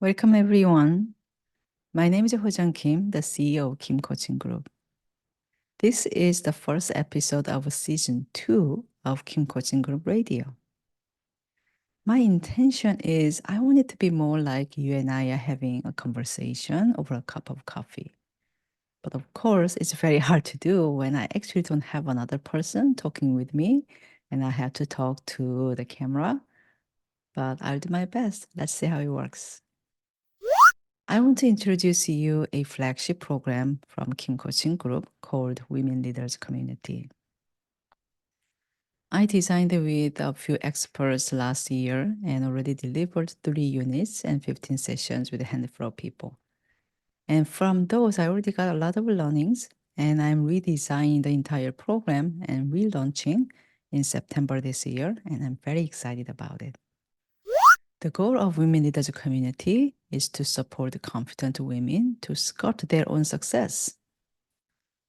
Welcome everyone. My name is Ho-Jung Kim, the CEO of Kim Coaching Group. This is the first episode of season 2 of Kim Coaching Group Radio. My intention is I want it to be more like you and I are having a conversation over a cup of coffee. But of course, it's very hard to do when I actually don't have another person talking with me and I have to talk to the camera. But I'll do my best. Let's see how it works. I want to introduce you a flagship program from Kim Coaching Group called Women Leaders Community. I designed it with a few experts last year and already delivered 3 units and 15 sessions with a handful of people. And from those, I already got a lot of learnings, and I'm redesigning the entire program and relaunching in September this year, and I'm very excited about it. The goal of Women Leaders Community is to support confident women to sculpt their own success.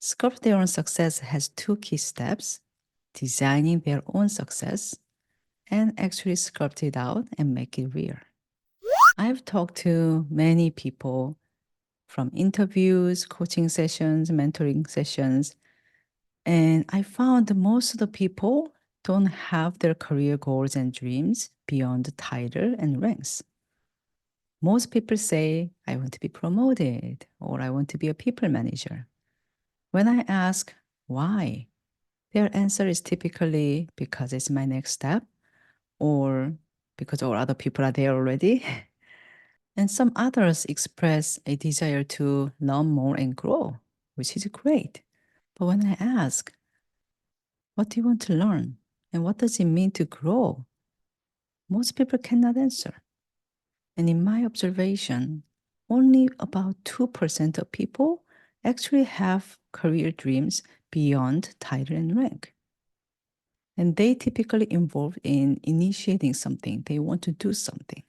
Sculpt their own success has 2 key steps: designing their own success and actually sculpt it out and make it real. I've talked to many people from interviews, coaching sessions, mentoring sessions, and I found most of the people don't have their career goals and dreams beyond the title and ranks. Most people say, I want to be promoted or I want to be a people manager. When I ask why, their answer is typically because it's my next step or because all other people are there already. And some others express a desire to learn more and grow, which is great. But when I ask, what do you want to learn? And what does it mean to grow? Most people cannot answer. And in my observation, only about 2% of people actually have career dreams beyond title and rank. And they typically involve in initiating something. They want to do something.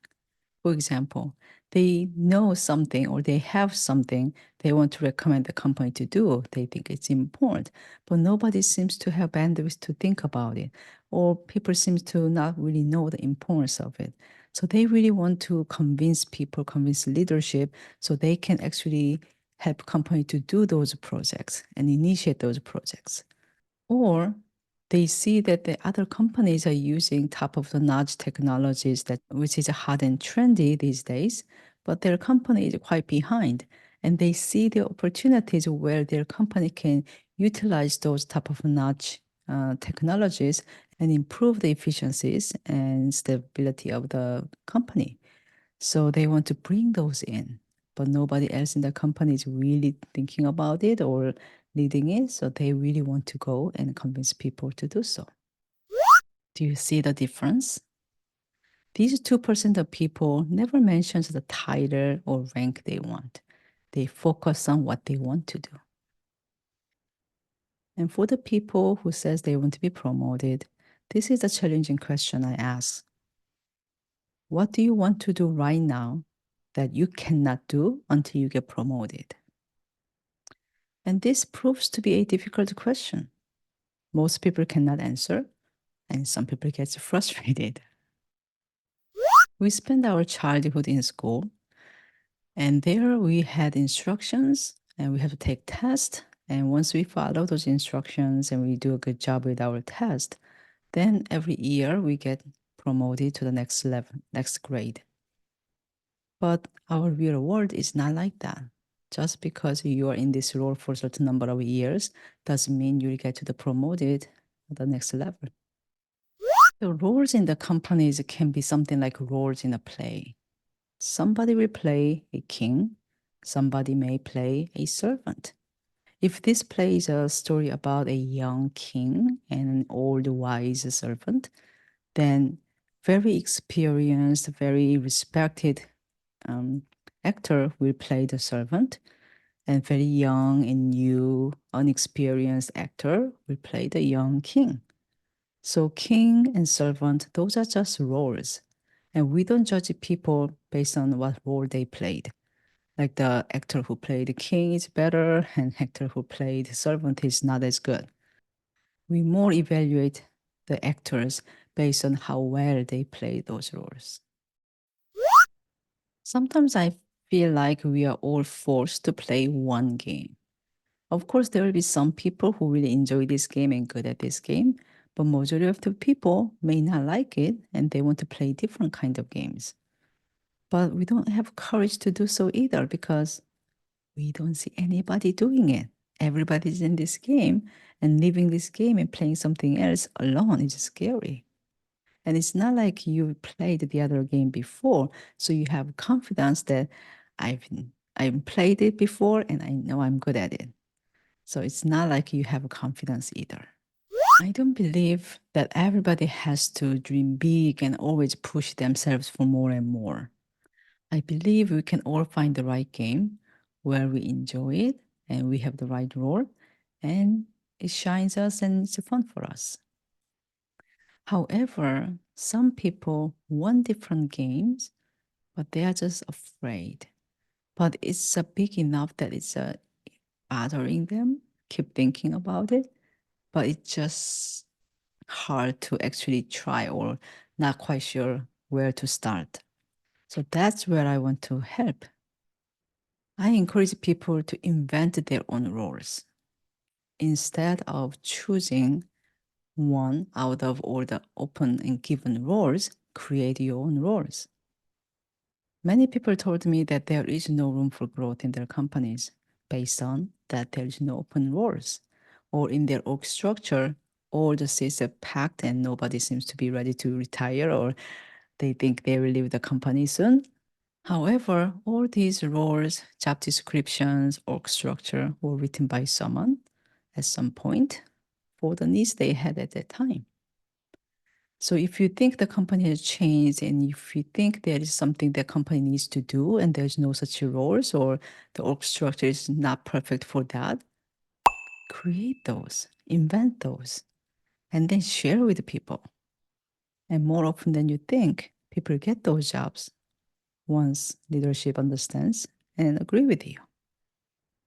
For example, they know something or they have something they want to recommend the company to do. They think it's important, but nobody seems to have bandwidth to think about it, or people seem to not really know the importance of it. So they really want to convince people, convince leadership, so they can actually help company to do those projects and initiate those projects. Or they see that the other companies are using top of the notch technologies that which is hot and trendy these days, but their company is quite behind. And they see the opportunities where their company can utilize those top of notch technologies and improve the efficiencies and stability of the company. So they want to bring those in, but nobody else in the company is really thinking about it or leading it. So they really want to go and convince people to do so. Do you see the difference? These 2% of people never mentions the title or rank they want. They focus on what they want to do. And for the people who says they want to be promoted, this is a challenging question I ask. What do you want to do right now that you cannot do until you get promoted? And this proves to be a difficult question. Most people cannot answer, and some people get frustrated. We spent our childhood in school, and there we had instructions, and we have to take tests. And once we follow those instructions and we do a good job with our test, then every year we get promoted to the next level, next grade. But our real world is not like that. Just because you are in this role for a certain number of years doesn't mean you get to the promoted at the next level. The roles in the companies can be something like roles in a play. Somebody will play a king, somebody may play a servant. If this play is a story about a young king and an old wise servant, then very experienced, very respected actor will play the servant, and very young and new, unexperienced actor will play the young king. So king and servant, those are just roles. And we don't judge people based on what role they played. Like the actor who played the king is better, and actor who played servant is not as good. We more evaluate the actors based on how well they play those roles. Sometimes I feel like we are all forced to play one game. Of course, there will be some people who really enjoy this game and good at this game, but majority of the people may not like it and they want to play different kind of games. But we don't have courage to do so either because we don't see anybody doing it. Everybody's in this game and leaving this game and playing something else alone is scary. And it's not like you played the other game before, so you have confidence that I've I've played it before and I know I'm good at it. So it's not like you have confidence either. I don't believe that everybody has to dream big and always push themselves for more and more. I believe we can all find the right game where we enjoy it and we have the right role and it shines us and it's fun for us. However, some people want different games, but they are just afraid. But it's big enough that it's bothering them, keep thinking about it, but it's just hard to actually try or not quite sure where to start. So that's where I want to help. I encourage people to invent their own roles. Instead of choosing one out of all the open and given roles, create your own roles. Many people told me that there is no room for growth in their companies based on that there is no open roles, or in their org structure, all the seats are packed and nobody seems to be ready to retire or they think they will leave the company soon. However, all these roles, job descriptions, org structure were written by someone at some point for the needs they had at that time. So if you think the company has changed and if you think there is something the company needs to do and there's no such roles or the org structure is not perfect for that, create those, invent those, and then share with people. And more often than you think, people get those jobs once leadership understands and agree with you.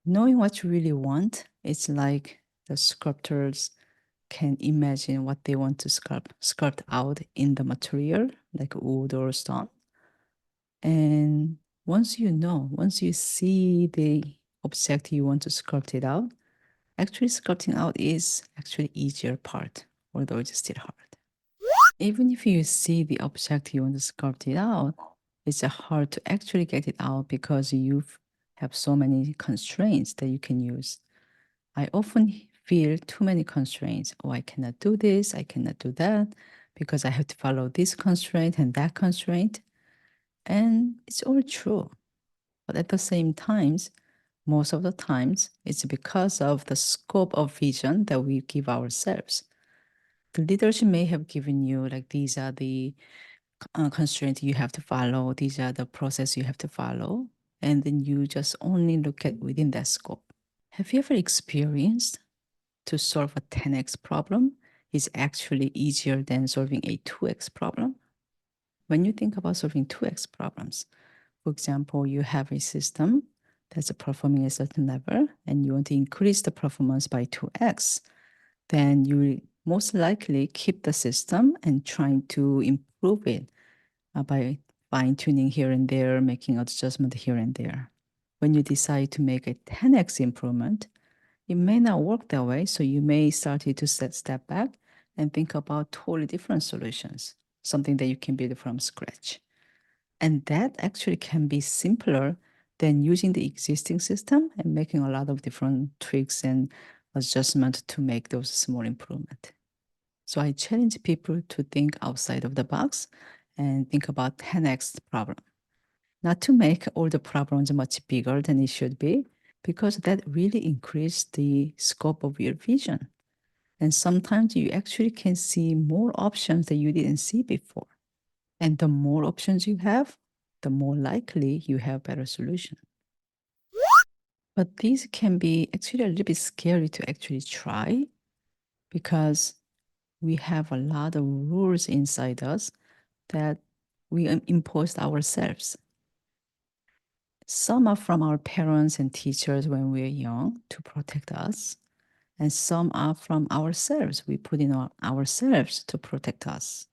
Knowing what you really want, it's like the sculptors can imagine what they want to sculpt out in the material, like wood or stone. And once you know, once you see the object you want to sculpt it out, actually sculpting out is actually easier part, although it's still hard. Even if you see the object you want to sculpt it out, it's hard to actually get it out because you have so many constraints that you can use. I often feel too many constraints. Oh, I cannot do this, I cannot do that, because I have to follow this constraint and that constraint. And it's all true. But at the same times, most of the times, it's because of the scope of vision that we give ourselves. The leadership may have given you, like, these are the constraints you have to follow, these are the process you have to follow, and then you just only look at within that scope. Have you ever experienced to solve a 10x problem is actually easier than solving a 2x problem? When you think about solving 2x problems, for example, you have a system that's performing a certain level and you want to increase the performance by 2x, then you will most likely keep the system and trying to improve it by fine tuning here and there, making adjustment here and there. When you decide to make a 10x improvement, it may not work that way, so you may start to step back and think about totally different solutions, something that you can build from scratch. And that actually can be simpler than using the existing system and making a lot of different tweaks and adjustments to make those small improvements. So I challenge people to think outside of the box and think about 10x problem. Not to make all the problems much bigger than it should be, because that really increases the scope of your vision. And sometimes you actually can see more options that you didn't see before. And the more options you have, the more likely you have better solution. But these can be actually a little bit scary to actually try because we have a lot of rules inside us that we imposed ourselves. Some are from our parents and teachers when we're young to protect us, and some are from ourselves. We put in ourselves to protect us.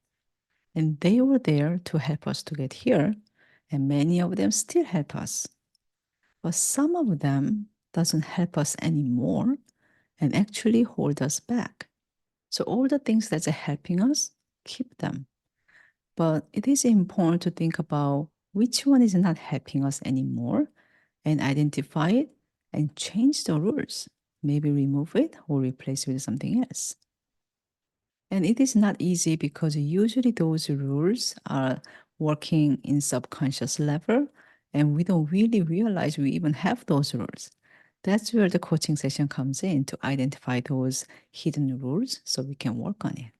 And they were there to help us to get here. and many of them still help us. But some of them doesn't help us anymore and actually hold us back. So all the things that are helping us, keep them. But it is important to think about which one is not helping us anymore and identify it and change the rules. Maybe remove it or replace it with something else. And it is not easy because usually those rules are working in subconscious level and we don't really realize we even have those rules. That's where the coaching session comes in to identify those hidden rules so we can work on it.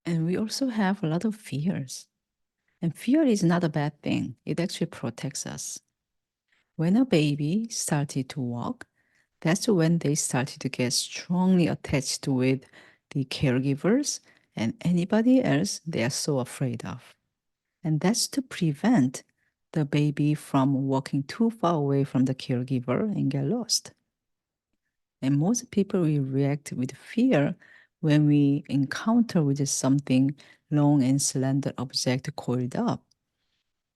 And we also have a lot of fears. And fear is not a bad thing. It actually protects us. When a baby started to walk, that's when they started to get strongly attached with the caregivers and anybody else they are so afraid of. And that's to prevent the baby from walking too far away from the caregiver and get lost. And most people will react with fear when we encounter with something long and slender object coiled up,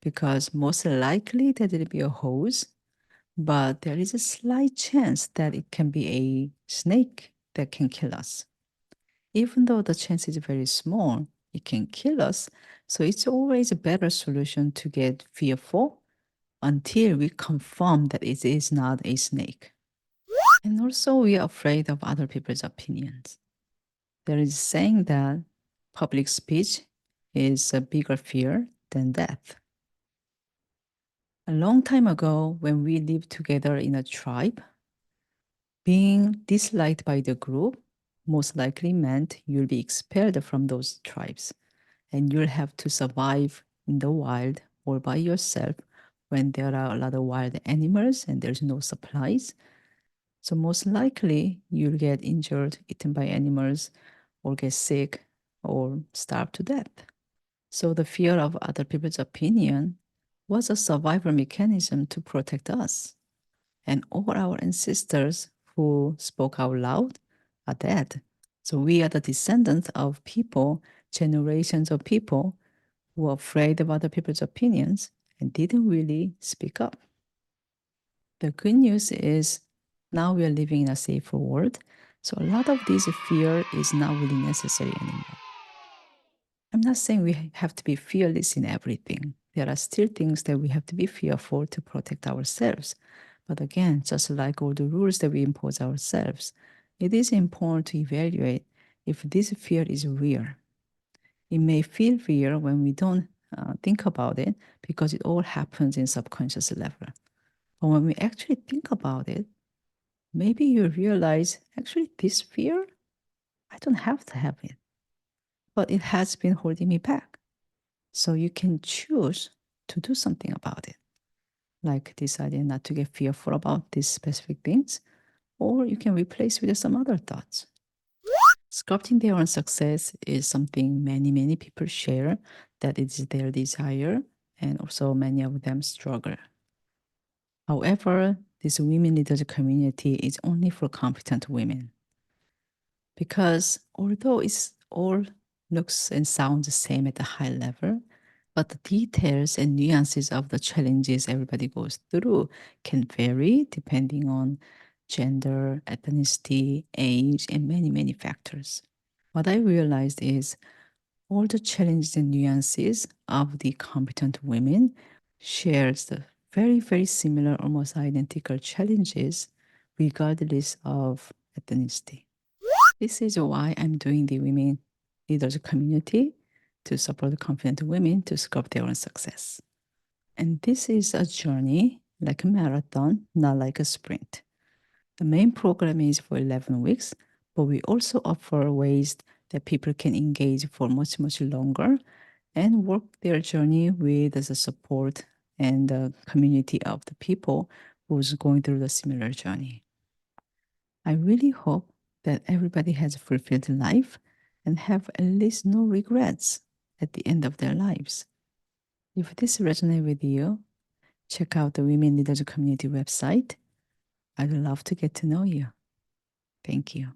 because most likely that it'll be a hose, but there is a slight chance that it can be a snake that can kill us. Even though the chance is very small, it can kill us. So it's always a better solution to get fearful until we confirm that it is not a snake. And also, we are afraid of other people's opinions. There is saying that public speech is a bigger fear than death. A long time ago, when we lived together in a tribe, being disliked by the group most likely meant you'll be expelled from those tribes and you'll have to survive in the wild all by yourself when there are a lot of wild animals and there's no supplies. So most likely you'll get injured, eaten by animals, or get sick or starve to death. So the fear of other people's opinion was a survival mechanism to protect us. And all our ancestors who spoke out loud are dead. So we are the descendants of people, generations of people who were afraid of other people's opinions and didn't really speak up. The good news is now we are living in a safer world. So a lot of this fear is not really necessary anymore. I'm not saying we have to be fearless in everything. There are still things that we have to be fearful to protect ourselves. But again, just like all the rules that we impose ourselves, it is important to evaluate if this fear is real. It may feel real when we don't think about it because it all happens in subconscious level. But when we actually think about it, maybe you realize actually this fear, I don't have to have it, but it has been holding me back. So you can choose to do something about it, like deciding not to get fearful about these specific things, or you can replace with some other thoughts. Sculpting their own success is something many, many people share, that it is their desire, and also many of them struggle. However, this women leaders community is only for competent women. Because although it's all looks and sounds the same at the high level, but the details and nuances of the challenges everybody goes through can vary depending on gender, ethnicity, age, and many, many factors. What I realized is all the challenges and nuances of the competent women shares the very, very similar, almost identical challenges regardless of ethnicity. This is why I'm doing the Women Leaders Community to support the confident women to sculpt their own success. And this is a journey like a marathon, not like a sprint. The main program is for 11 weeks, but we also offer ways that people can engage for much, much longer and work their journey with the support and the community of the people who's going through the similar journey. I really hope that everybody has a fulfilled life and have at least no regrets at the end of their lives. If this resonates with you, check out the Women Leaders Community website. I'd love to get to know you. Thank you.